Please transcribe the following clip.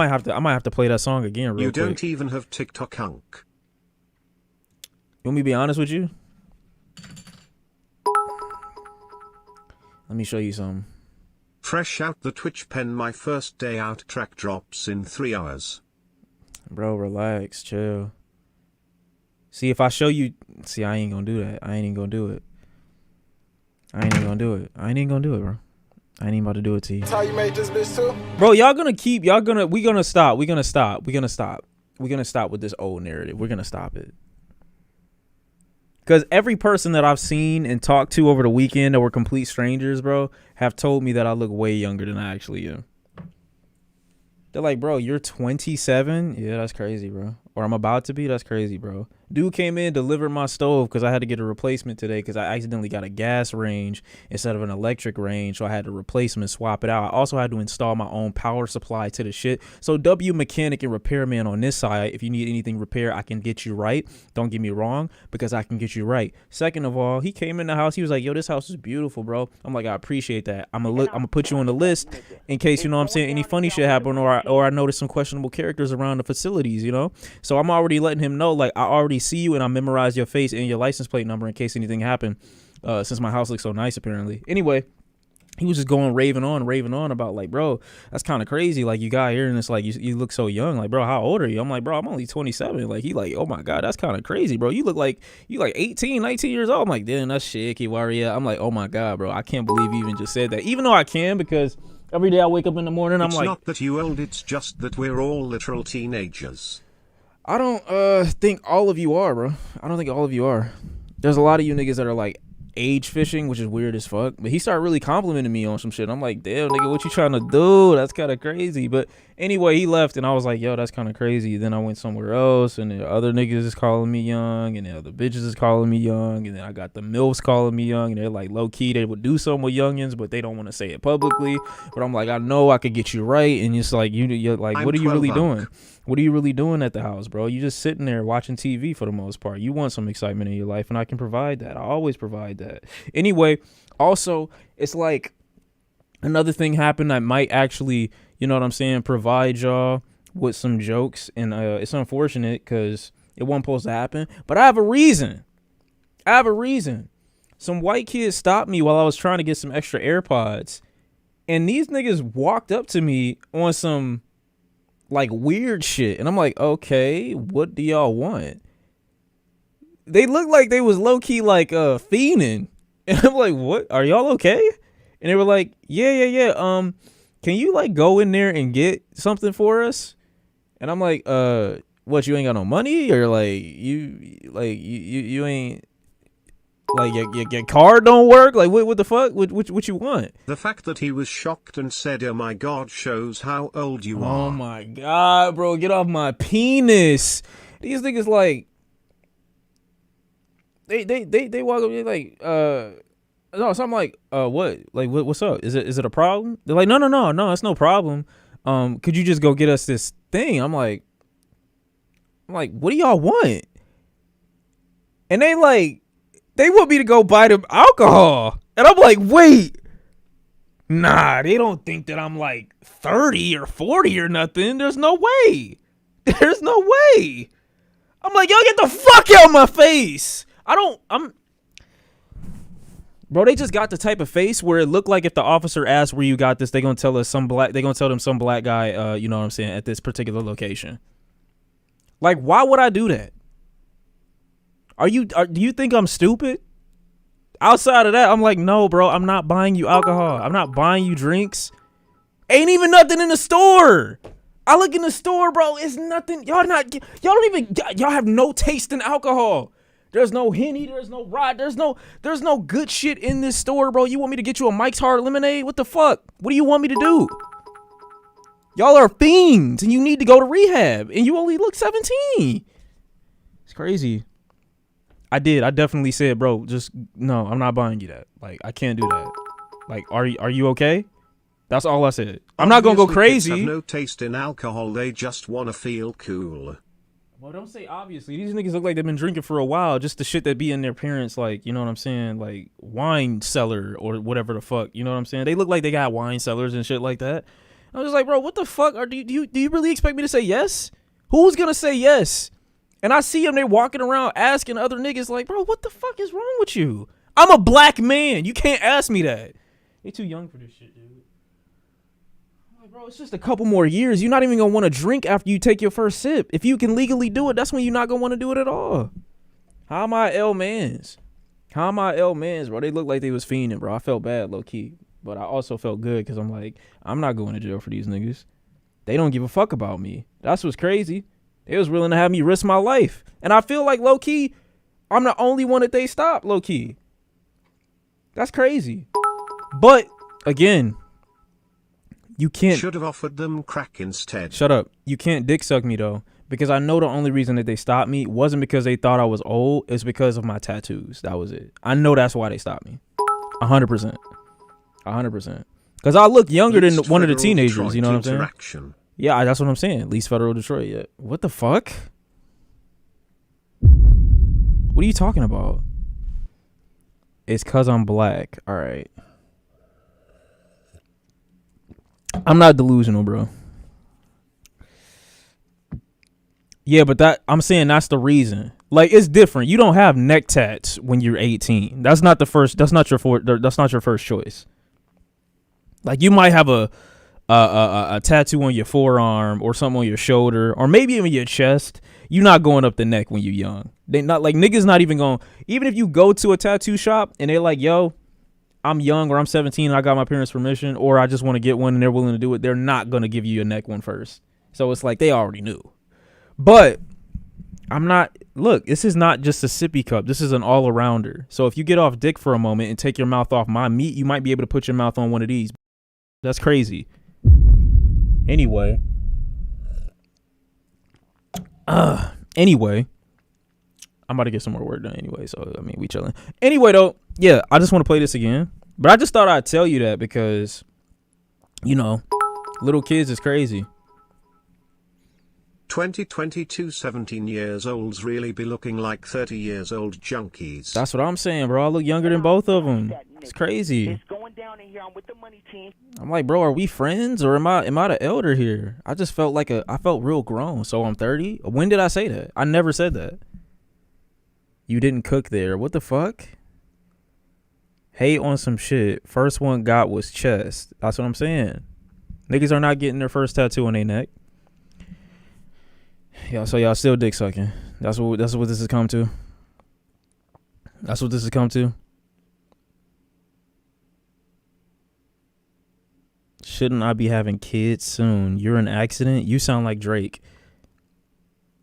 I might have to play that song again real You quick. don't even have TikTok, hunk. You want me to be honest with you? Let me show you something. Fresh out the Twitch pen, my first day out, track drops in 3 hours. Bro, relax, chill. See, if I show you... See, I ain't gonna do that. I ain't even gonna do it. I ain't even gonna do it. I ain't even gonna do it, bro. I ain't even about to do it to you. That's how you made this bitch too? Bro, we gonna stop. We're gonna stop with this old narrative. We're gonna stop it. Because every person that I've seen and talked to over the weekend that were complete strangers, bro, have told me that I look way younger than I actually am. They're like, bro, you're 27? Yeah, that's crazy, bro. Or I'm about to be? That's crazy, bro. Dude came in, delivered my stove because I had to get a replacement today because I accidentally got a gas range instead of an electric range. So I had to replace them and swap it out. I also had to install my own power supply to the shit. So W mechanic and repairman on this side, if you need anything repaired, I can get you right. Don't get me wrong, because I can get you right. Second of all, he came in the house. He was like, yo, this house is beautiful, bro. I'm like, I appreciate that. I'm gonna put you on the list in case, you know what I'm saying, any funny shit happen or I notice some questionable characters around the facilities, you know? So I'm already letting him know, like, I already see you and I memorized your face and your license plate number in case anything happened, since my house looks so nice, apparently. Anyway, he was just going raving on about, like, bro, that's kind of crazy. Like, you got here and it's like, you look so young. Like, bro, how old are you? I'm like, bro, I'm only 27. Like, he like, oh my God, that's kind of crazy, bro. You look like, you like 18, 19 years old. I'm like, damn, that's shit, Kiwaria. I'm like, oh my God, bro, I can't believe you even just said that. Even though I can, because every day I wake up in the morning, I'm it's like. It's not that you old, it's just that we're all literal teenagers. I don't think all of you are, bro. I don't think all of you are. There's a lot of you niggas that are like age fishing, which is weird as fuck. But he started really complimenting me on some shit. I'm like, damn, nigga, what you trying to do? That's kind of crazy. But anyway, he left and I was like, yo, that's kind of crazy. Then I went somewhere else and the other niggas is calling me young and the other bitches is calling me young. And then I got the MILFs calling me young and they're like, low key, they would do something with youngins, but they don't want to say it publicly. But I'm like, I know I could get you right. And it's like, you're like, what are you really doing? What are you really doing at the house, bro? You just sitting there watching TV for the most part. You want some excitement in your life, and I can provide that. I always provide that. Anyway, also, it's like another thing happened that might actually, you know what I'm saying, provide y'all with some jokes. And it's unfortunate because it wasn't supposed to happen. But I have a reason. Some white kids stopped me while I was trying to get some extra AirPods. And these niggas walked up to me on some like weird shit, and I'm like, okay, what do y'all want? They looked like they was low-key like fiending, and I'm like, what, are y'all okay? And they were like, yeah, can you like go in there and get something for us? And I'm like, what, you ain't got no money, or like you ain't, like your card don't work? Like what the fuck? What you want? The fact that he was shocked and said, oh my God, shows how old you are. Oh my God, bro, get off my penis. These niggas like they walk up, they like no, so I'm like, what? Like what's up? Is it a problem? They're like, no, it's no problem. Could you just go get us this thing? I'm like, what do y'all want? And they want me to go buy them alcohol. And I'm like, wait. Nah, they don't think that I'm like 30 or 40 or nothing. There's no way. I'm like, yo, get the fuck out of my face. Bro, they just got the type of face where it looked like if the officer asked where you got this, they gonna tell them some black guy, you know what I'm saying, at this particular location. Like, why would I do that? Do you think I'm stupid? Outside of that, I'm like, no, bro, I'm not buying you alcohol. I'm not buying you drinks. Ain't even nothing in the store. I look in the store, bro, it's nothing. Y'all have no taste in alcohol. There's no Henny, there's no Rod, there's no good shit in this store, bro. You want me to get you a Mike's Hard Lemonade? What the fuck? What do you want me to do? Y'all are fiends and you need to go to rehab and you only look 17. It's crazy. I definitely said, bro, just no, I'm not buying you that. Like, I can't do that. Like, are you okay? That's all I said. I'm not gonna go crazy. Kids have no taste in alcohol, they just wanna feel cool. Well, don't say obviously. These niggas look like they've been drinking for a while. Just the shit that be in their parents, like, you know what I'm saying, like wine cellar or whatever the fuck. You know what I'm saying? They look like they got wine cellars and shit like that. I was just like, bro, what the fuck? Do you really expect me to say yes? Who's gonna say yes? And I see them, they walking around asking other niggas like, bro, what the fuck is wrong with you? I'm a black man. You can't ask me that. They too young for this shit, dude. Like, bro, it's just a couple more years. You're not even gonna want to drink after you take your first sip. If you can legally do it, that's when you're not gonna want to do it at all. How am I L-mans? How am I L-mans, bro? They look like they was fiending, bro. I felt bad, low-key. But I also felt good because I'm like, I'm not going to jail for these niggas. They don't give a fuck about me. That's what's crazy. They was willing to have me risk my life. And I feel like, low-key, I'm the only one that they stopped, low-key. That's crazy. But, again, you can't... Should have offered them crack instead. Shut up. You can't dick suck me, though. Because I know the only reason that they stopped me wasn't because they thought I was old. It's because of my tattoos. That was it. I know that's why they stopped me. 100%. 100%. Because I look younger than one of the teenagers. Detroit, you know what I'm saying? Yeah, that's what I'm saying. Least federal Detroit. Yeah. What the fuck? What are you talking about? It's because I'm black. All right. I'm not delusional, bro. Yeah, but I'm saying that's the reason. Like, it's different. You don't have neck tats when you're 18. That's not your first choice. Like, you might have a tattoo on your forearm or something on your shoulder or maybe even your chest. You're not going up the neck when you're young. They not like niggas not even going. Even if you go to a tattoo shop and they're like, yo, I'm young or I'm 17 and I got my parents' permission or I just want to get one and they're willing to do it, they're not going to give you your neck one first. So it's like they already knew. But I'm not, look, this is not just a sippy cup. This is an all-arounder. So if you get off dick for a moment and take your mouth off my meat, you might be able to put your mouth on one of these. That's crazy. Anyway. Anyway. I'm about to get some more work done anyway. So, I mean, we chilling. Anyway, though, yeah, I just want to play this again. But I just thought I'd tell you that because, you know, little kids is crazy. 2022 17 years olds really be looking like 30 years old junkies. That's what I'm saying, bro. I look younger than both of them. It's crazy. It's going down in here. I'm with the money team. I'm like, bro, are we friends or am I the elder here? I just felt like I felt real grown. So I'm 30. When did I say that? I never said that. You didn't cook there. What the fuck? Hate on some shit. First one got was chest. That's what I'm saying. Niggas are not getting their first tattoo on their neck. So y'all still dick sucking. That's what this has come to. That's what this has come to. Shouldn't I be having kids soon? You're an accident. You sound like Drake.